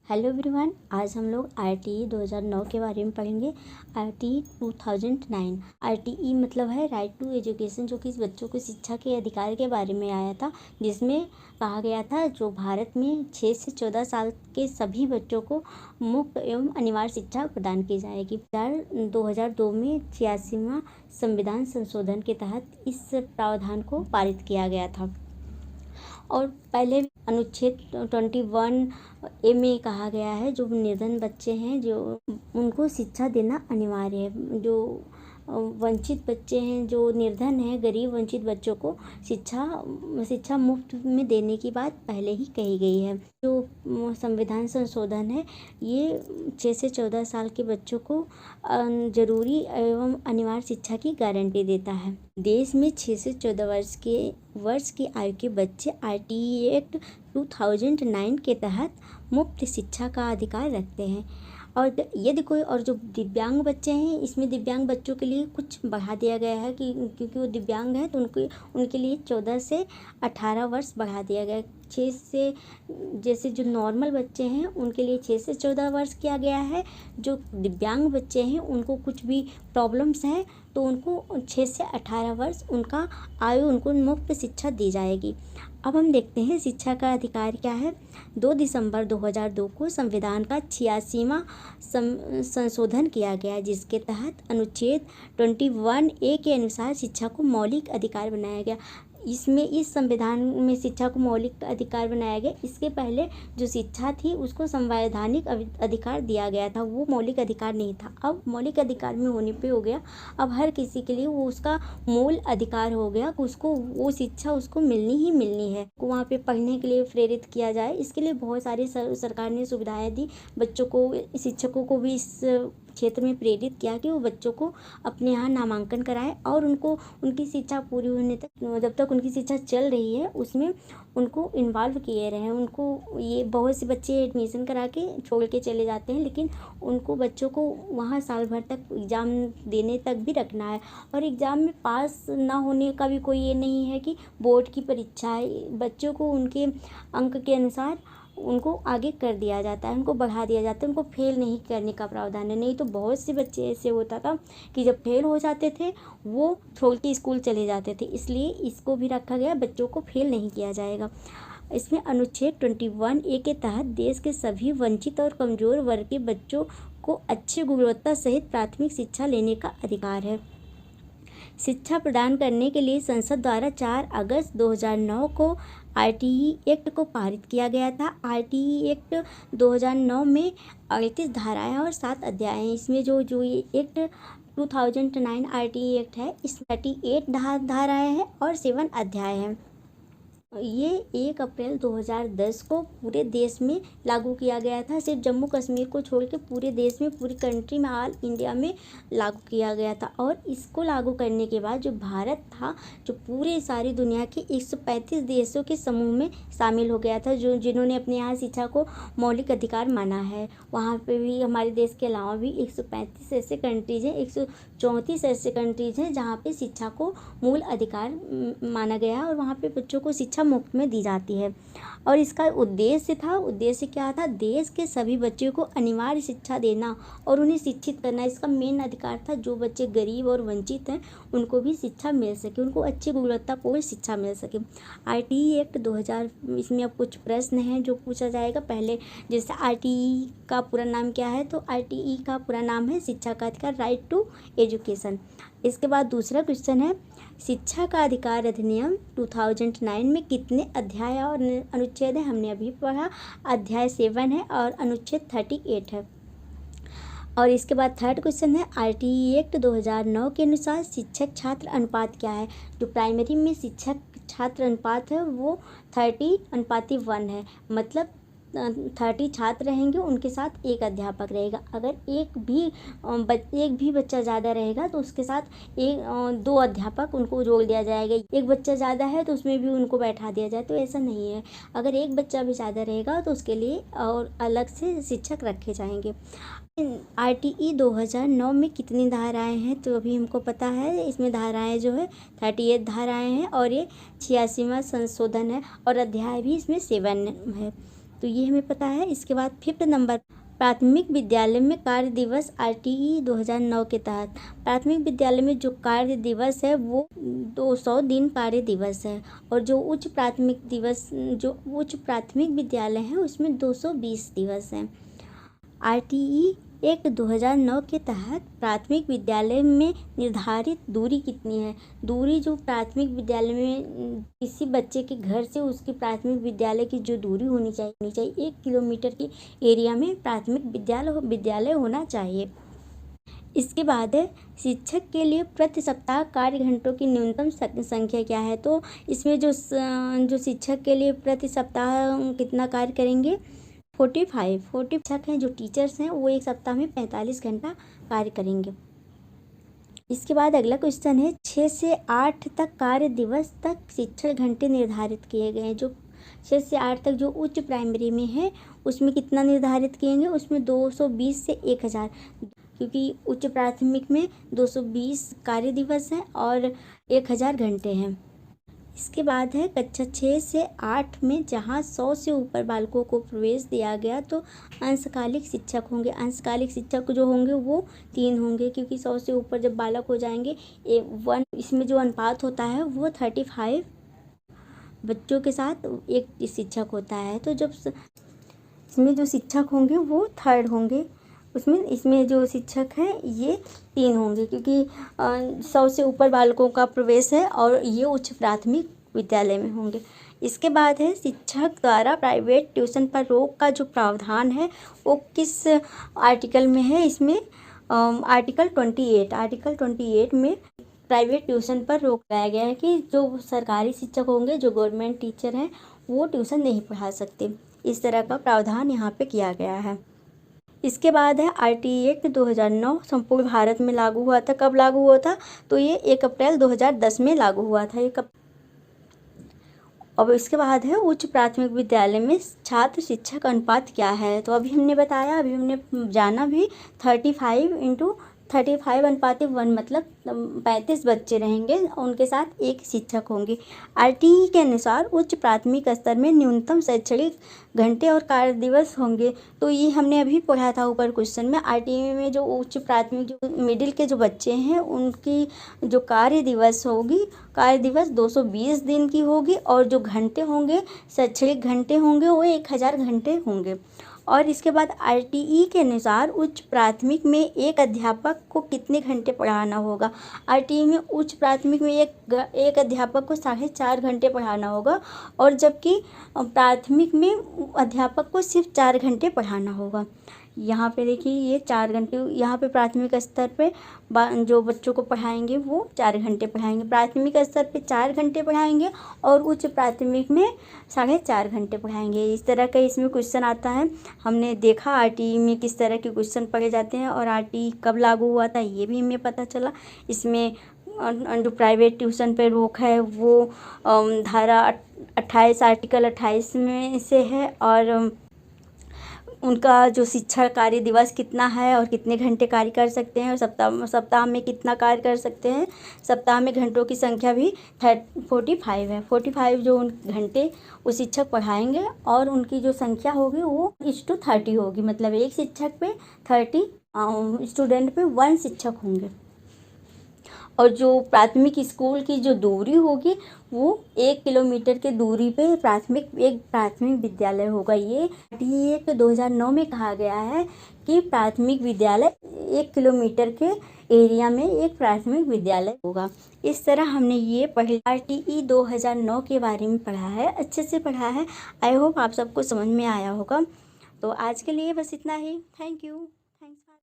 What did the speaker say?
Hello everyone, आज हम लोग आरटीई 2009 के बारे में पढ़ेंगे। आरटीई 2009। आरटीई मतलब है राइट टू एजुकेशन, जो कि बच्चों को शिक्षा के अधिकार के बारे में आया था, जिसमें कहा गया था जो भारत में 6 से 14 साल के सभी बच्चों को मुफ्त एवं अनिवार्य शिक्षा प्रदान की जाएगी। 2002 में 86वां संविधान संशोधन के तहत इस प्रावधान को पारित किया गया था। और पहले अनुच्छेद 21A में कहा गया है जो निर्धन बच्चे हैं जो उनको शिक्षा देना अनिवार्य है। जो वंचित बच्चे हैं, जो निर्धन हैं, गरीब वंचित बच्चों को शिक्षा मुफ्त में देने की बात पहले ही कही गई है। जो संविधान संशोधन है ये 6 से 14 साल के बच्चों को जरूरी एवं अनिवार्य शिक्षा की गारंटी देता है। देश में 6 से 14 वर्ष की आयु के बच्चे आरटीई एक्ट 2009 के तहत मुफ्त शिक्षा का अधिकार रखते हैं। और यदि कोई और जो दिव्यांग बच्चे हैं, इसमें दिव्यांग बच्चों के लिए कुछ बढ़ा दिया गया है कि क्योंकि वो दिव्यांग हैं तो उनके लिए 14 से 18 वर्ष बढ़ा दिया गया है। 6 से जैसे जो नॉर्मल बच्चे हैं उनके लिए 6 से 14 वर्ष किया गया है। जो दिव्यांग बच्चे हैं उनको कुछ भी प्रॉब्लम्स हैं तो उनको 6 से 18 वर्ष उनका आयु उनको मुफ्त शिक्षा दी जाएगी। अब हम देखते हैं शिक्षा का अधिकार क्या है। 2 दिसंबर 2002 को संविधान का 86वां संशोधन किया गया, जिसके तहत अनुच्छेद 21A के अनुसार शिक्षा को मौलिक अधिकार बनाया गया। इस संविधान में शिक्षा को मौलिक अधिकार बनाया गया। इसके पहले जो शिक्षा थी उसको संवैधानिक अधिकार दिया गया था, वो मौलिक अधिकार नहीं था। अब मौलिक अधिकार में होने पे हो गया, अब हर किसी के लिए वो उसका मूल अधिकार हो गया, उसको वो शिक्षा उसको मिलनी ही मिलनी है। वहाँ पे पढ़ने के लिए प्रेरित किया जाए, इसके लिए बहुत सारी सरकार ने सुविधाएं दी। बच्चों को, शिक्षकों को भी इस क्षेत्र में प्रेरित किया कि वो बच्चों को अपने यहाँ नामांकन कराए और उनकी शिक्षा पूरी होने तक, जब तक उनकी शिक्षा चल रही है उसमें उनको इन्वॉल्व किए रहें। उनको ये बहुत से बच्चे एडमिशन करा के छोड़ के चले जाते हैं, लेकिन उनको बच्चों को वहाँ साल भर तक एग्ज़ाम देने तक भी रखना है। और एग्ज़ाम में पास ना होने का भी कोई ये नहीं है कि बोर्ड की परीक्षा है। बच्चों को उनके अंक के अनुसार उनको आगे कर दिया जाता है, उनको बढ़ा दिया जाता है, उनको फेल नहीं करने का प्रावधान है। नहीं तो बहुत से बच्चे ऐसे होता था कि जब फेल हो जाते थे वो छोड़ के स्कूल चले जाते थे, इसलिए इसको भी रखा गया, बच्चों को फेल नहीं किया जाएगा। इसमें अनुच्छेद 21A के तहत देश के सभी वंचित और कमज़ोर वर्ग के बच्चों को अच्छी गुणवत्ता सहित प्राथमिक शिक्षा लेने का अधिकार है। शिक्षा प्रदान करने के लिए संसद द्वारा 4 अगस्त 2009 को आरटीई एक्ट को पारित किया गया था। आरटीई एक्ट 2009 में 38 धाराएं और 7 अध्याय हैं। इसमें जो ये एक्ट 2009 आरटीई एक्ट है, इसमें 38 धाराएं हैं और 7 अध्याय हैं। ये 1 अप्रैल 2010 को पूरे देश में लागू किया गया था। सिर्फ जम्मू कश्मीर को छोड़ के पूरे देश में, पूरी कंट्री में, ऑल इंडिया में लागू किया गया था। और इसको लागू करने के बाद जो भारत था, जो पूरे सारी दुनिया के 135 देशों के समूह में शामिल हो गया था, जिन्होंने अपने यहाँ शिक्षा को मौलिक अधिकार माना है। वहाँ पे भी हमारे देश के अलावा भी 135 ऐसे कंट्रीज़ हैं, 134 ऐसे कंट्रीज़ हैं जहाँ पे शिक्षा को मूल अधिकार माना गया है और वहाँ पे बच्चों को शिक्षा मुफ्त में दी जाती है। और इसका उद्देश्य क्या था? देश के सभी बच्चों को अनिवार्य शिक्षा देना और उन्हें शिक्षित करना, इसका मेन अधिकार था। जो बच्चे गरीब और वंचित हैं उनको भी शिक्षा मिल सके, उनको अच्छी गुणवत्तापूर्ण शिक्षा मिल सके। आरटीई एक्ट 2000, इसमें अब कुछ प्रश्न हैं जो पूछा जाएगा। पहले जैसे आरटीई का पूरा नाम क्या है, तो आरटीई का पूरा नाम है शिक्षा का अधिकार, राइट टू एजुकेशन। इसके बाद दूसरा क्वेश्चन है शिक्षा का अधिकार अधिनियम 2009 में कितने अध्याय और अनुच्छेद हैं? हमने अभी पढ़ा, अध्याय 7 है और अनुच्छेद 38 है। और इसके बाद थर्ड क्वेश्चन है आरटीई एक्ट 2009 के अनुसार शिक्षक छात्र अनुपात क्या है? जो प्राइमरी में शिक्षक छात्र अनुपात है वो 30:1 है। मतलब 30 छात्र रहेंगे, उनके साथ 1 अध्यापक रहेगा। अगर एक भी बच्चा ज़्यादा रहेगा तो उसके साथ 2 अध्यापक उनको जोड़ दिया जाएगा। एक बच्चा ज़्यादा है तो उसमें भी उनको बैठा दिया जाए, तो ऐसा नहीं है। अगर एक बच्चा भी ज़्यादा रहेगा तो उसके लिए और अलग से शिक्षक रखे जाएंगे। आरटीई 2009 में कितनी धाराएं हैं? तो अभी हमको पता है, इसमें धाराएं जो है 38 धाराएं हैं और ये 86वां संशोधन है और अध्याय भी इसमें 7 है। तो ये हमें पता है। इसके बाद 5th नंबर, प्राथमिक विद्यालय में कार्य दिवस RTE 2009 के तहत। प्राथमिक विद्यालय में जो कार्य दिवस है वो 200 दिन कार्य दिवस है, और जो उच्च प्राथमिक विद्यालय है उसमें 220 दिवस हैं। RTE एक्ट 2009 के तहत प्राथमिक विद्यालय में निर्धारित दूरी कितनी है? दूरी जो प्राथमिक विद्यालय में किसी बच्चे के घर से उसकी प्राथमिक विद्यालय की जो दूरी होनी चाहिए 1 किलोमीटर की एरिया में प्राथमिक विद्यालय होना चाहिए। इसके बाद है शिक्षक के लिए प्रति सप्ताह कार्य घंटों की न्यूनतम संख्या क्या है? तो इसमें जो शिक्षक के लिए प्रति सप्ताह कितना कार्य करेंगे? 45 शिक्षक हैं जो टीचर्स हैं वो एक सप्ताह में 45 घंटा कार्य करेंगे। इसके बाद अगला क्वेश्चन है 6 से 8 तक कार्य दिवस तक शिक्षण घंटे निर्धारित किए गए हैं। जो 6 से 8 तक जो उच्च प्राइमरी में है उसमें कितना निर्धारित किएंगे? उसमें 220 से 1000, क्योंकि उच्च प्राथमिक में 220 कार्य दिवस हैं और 1000 घंटे हैं। इसके बाद है कक्षा 6 से 8 में जहाँ 100 से ऊपर बालकों को प्रवेश दिया गया तो अंशकालिक शिक्षक होंगे। अंशकालिक शिक्षक जो होंगे वो 3 होंगे, क्योंकि 100 से ऊपर जब बालक हो जाएंगे इसमें जो अनुपात होता है वो 35 बच्चों के साथ एक शिक्षक होता है। तो जब इसमें जो शिक्षक होंगे वो 3rd होंगे, इसमें जो शिक्षक हैं ये 3 होंगे, क्योंकि 100 से ऊपर बालकों का प्रवेश है और ये उच्च प्राथमिक विद्यालय में होंगे। इसके बाद है शिक्षक द्वारा प्राइवेट ट्यूशन पर रोक का जो प्रावधान है वो किस आर्टिकल में है? इसमें आर्टिकल 28 में प्राइवेट ट्यूशन पर रोक लगाया गया है कि जो सरकारी शिक्षक होंगे, जो गवर्नमेंट टीचर हैं, वो ट्यूशन नहीं पढ़ा सकते। इस तरह का प्रावधान यहाँ पे किया गया है। इसके बाद है RTE एक्ट 2009 संपूर्ण भारत में लागू हुआ था। कब लागू हुआ था? तो ये 1 अप्रैल 2010 में लागू हुआ था। अब इसके बाद है उच्च प्राथमिक विद्यालय में छात्र शिक्षक अनुपात क्या है? तो अभी हमने जाना भी 35 अनुपात 1, मतलब 35 बच्चे रहेंगे, उनके साथ एक शिक्षक होंगे। RTE के अनुसार उच्च प्राथमिक स्तर में न्यूनतम शैक्षणिक घंटे और कार्य दिवस होंगे। तो ये हमने अभी पढ़ा था ऊपर क्वेश्चन में। RTE में जो उच्च प्राथमिक जो मिडिल के जो बच्चे हैं उनकी जो कार्य दिवस 220 दिन की होगी, और जो घंटे होंगे, शैक्षणिक घंटे होंगे, वो 1000 घंटे होंगे। और इसके बाद RTE के अनुसार उच्च प्राथमिक में एक अध्यापक को कितने घंटे पढ़ाना होगा? RTE में उच्च प्राथमिक में एक अध्यापक को 4.5 घंटे पढ़ाना होगा, और जबकि प्राथमिक में अध्यापक को सिर्फ 4 घंटे पढ़ाना होगा। यहाँ पे देखिए ये 4 घंटे, यहाँ पे प्राथमिक स्तर पे जो बच्चों को पढ़ाएंगे वो 4 घंटे पढ़ाएंगे। प्राथमिक स्तर पे 4 घंटे पढ़ाएंगे और उच्च प्राथमिक में 4.5 घंटे पढ़ाएंगे। इस तरह का इसमें क्वेश्चन आता है। हमने देखा RTE में किस तरह के क्वेश्चन पढ़े जाते हैं और RTE कब लागू हुआ था ये भी हमें पता चला। इसमें जो प्राइवेट ट्यूशन पे रोक है वो धारा 28 आर्टिकल 28 में से है, और उनका जो शिक्षण कार्य दिवस कितना है और कितने घंटे कार्य कर सकते हैं, और सप्ताह में कितना कार्य कर सकते हैं। सप्ताह में घंटों की संख्या भी 45 है। 45 जो उन घंटे वो शिक्षक पढ़ाएंगे, और उनकी जो संख्या होगी वो 1:30 होगी, मतलब एक शिक्षक पे 30 स्टूडेंट पे 1 शिक्षक होंगे। और जो प्राथमिक स्कूल की जो दूरी होगी वो 1 किलोमीटर की दूरी पे एक प्राथमिक विद्यालय होगा। ये RTE 2009 में कहा गया है कि प्राथमिक विद्यालय 1 किलोमीटर के एरिया में एक प्राथमिक विद्यालय होगा। इस तरह हमने ये RTE 2009 के बारे में पढ़ा है, अच्छे से पढ़ा है। आई होप आप सबको समझ में आया होगा। तो आज के लिए बस इतना ही। Thank you.